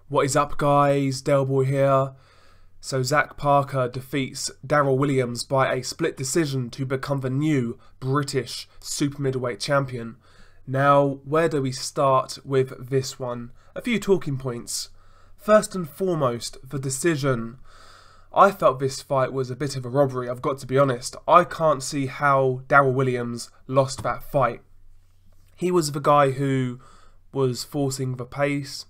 What is up, guys? Darryll here. So Zach Parker defeats Darryll Williams by a split decision to become the new British super middleweight champion. Now, where do we start with this one? A few talking points. First and foremost, the decision. I felt this fight was a bit of a robbery, I've got to be honest. I can't see how Darryll Williams lost that fight. He was the guy who was forcing the pace.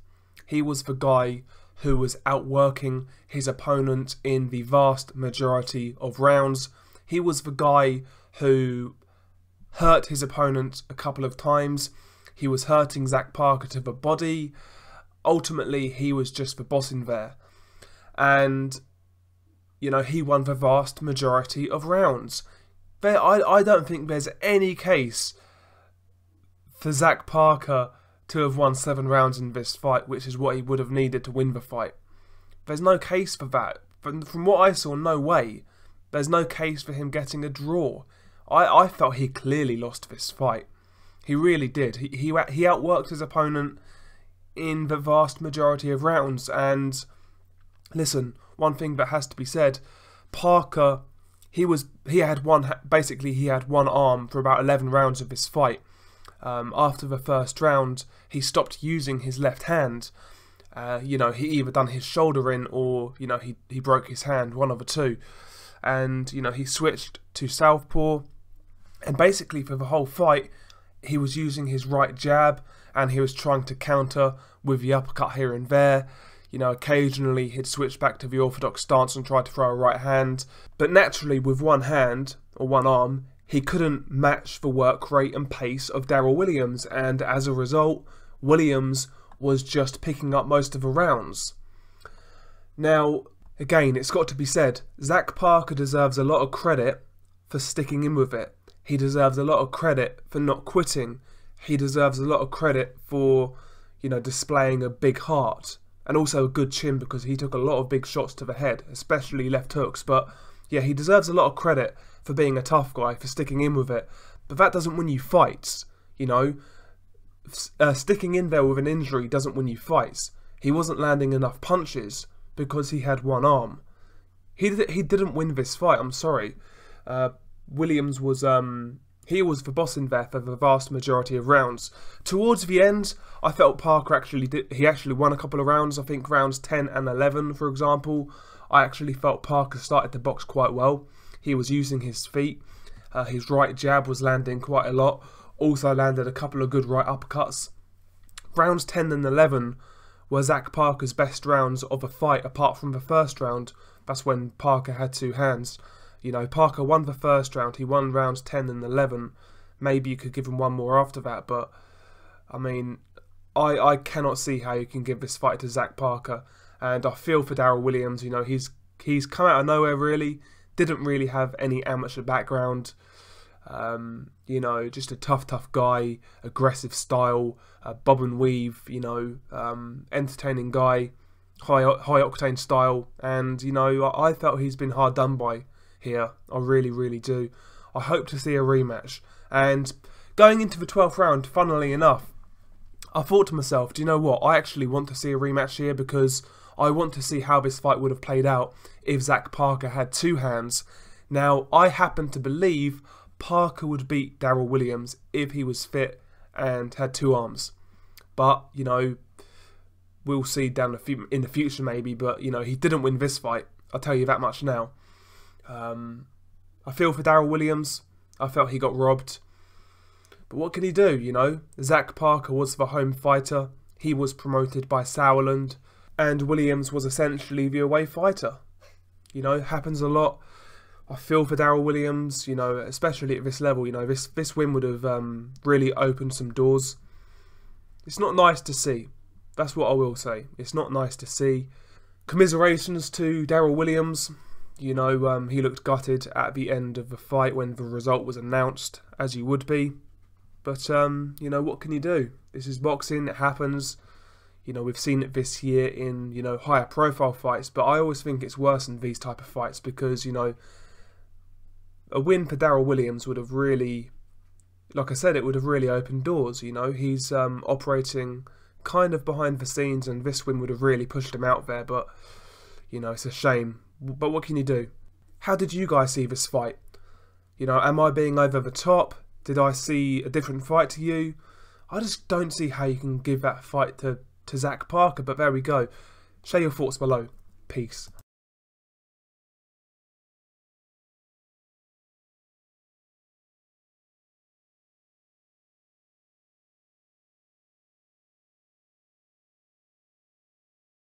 He was the guy who was outworking his opponent in the vast majority of rounds. He was the guy who hurt his opponent a couple of times. He was hurting Zach Parker to the body. Ultimately, he was just the boss in there. And, you know, he won the vast majority of rounds. I don't think there's any case for Zach Parker to have won 7 rounds in this fight, which is what he would have needed to win the fight. There's no case for that. From what I saw, no way. There's no case for him getting a draw. I felt he clearly lost this fight. He really did. He outworked his opponent in the vast majority of rounds. And listen, one thing that has to be said, Parker, he had one arm for about 11 rounds of this fight. After the first round, he stopped using his left hand. You know, he either done his shoulder in or, you know, he broke his hand, one of the two. And, you know, he switched to southpaw. And basically for the whole fight, he was using his right jab and he was trying to counter with the uppercut here and there. You know, occasionally he'd switch back to the orthodox stance and try to throw a right hand. But naturally, with one hand, or one arm, he couldn't match the work rate and pace of Darryll Williams, and as a result, Williams was just picking up most of the rounds. Now, again, it's got to be said, Zach Parker deserves a lot of credit for sticking in with it. He deserves a lot of credit for not quitting. He deserves a lot of credit for, you know, displaying a big heart, and also a good chin, because he took a lot of big shots to the head, especially left hooks. But yeah, he deserves a lot of credit for being a tough guy, for sticking in with it. But that doesn't win you fights, you know. Sticking in there with an injury doesn't win you fights. He wasn't landing enough punches because he had one arm. He didn't win this fight, I'm sorry. Williams was he was the boss in there for the vast majority of rounds. Towards the end, I felt Parker actually won a couple of rounds. I think rounds 10 and 11, for example. I actually felt Parker started to box quite well. He was using his feet. His right jab was landing quite a lot. Also landed a couple of good right uppercuts. Rounds 10 and 11 were Zach Parker's best rounds of the fight, apart from the first round. That's when Parker had two hands. You know, Parker won the first round. He won rounds 10 and 11. Maybe you could give him one more after that. But, I mean, I cannot see how you can give this fight to Zach Parker. And I feel for Darryll Williams. You know, he's come out of nowhere, really. Didn't really have any amateur background. You know, just a tough guy, aggressive style, bob and weave, you know, entertaining guy, high octane style. And, you know, I felt he's been hard done by here. I really do. I hope to see a rematch. And going into the 12th round, funnily enough, I thought to myself, do you know what? I actually want to see a rematch here, because I want to see how this fight would have played out if Zach Parker had two hands. Now, I happen to believe Parker would beat Darryll Williams if he was fit and had two arms. But, you know, we'll see in the future maybe. But, you know, he didn't win this fight. I'll tell you that much now. I feel for Darryll Williams. I felt he got robbed. But what can he do, you know? Zach Parker was the home fighter. He was promoted by Sauerland. And Williams was essentially the away fighter. You know, happens a lot. I feel for Darryll Williams, you know, especially at this level. You know, this win would have really opened some doors. It's not nice to see. That's what I will say. It's not nice to see. Commiserations to Darryll Williams. You know, he looked gutted at the end of the fight when the result was announced, as you would be. But, you know, what can you do? This is boxing. It happens. You know, we've seen it this year in, you know, higher profile fights, but I always think it's worse in these type of fights because, you know, a win for Darryll Williams would have really, like I said, it would have really opened doors, you know. He's operating kind of behind the scenes, and this win would have really pushed him out there, but, you know, it's a shame. But what can you do? How did you guys see this fight? You know, am I being over the top? Did I see a different fight to you? I just don't see how you can give that fight to Zach Parker, but there we go. Share your thoughts below. Peace.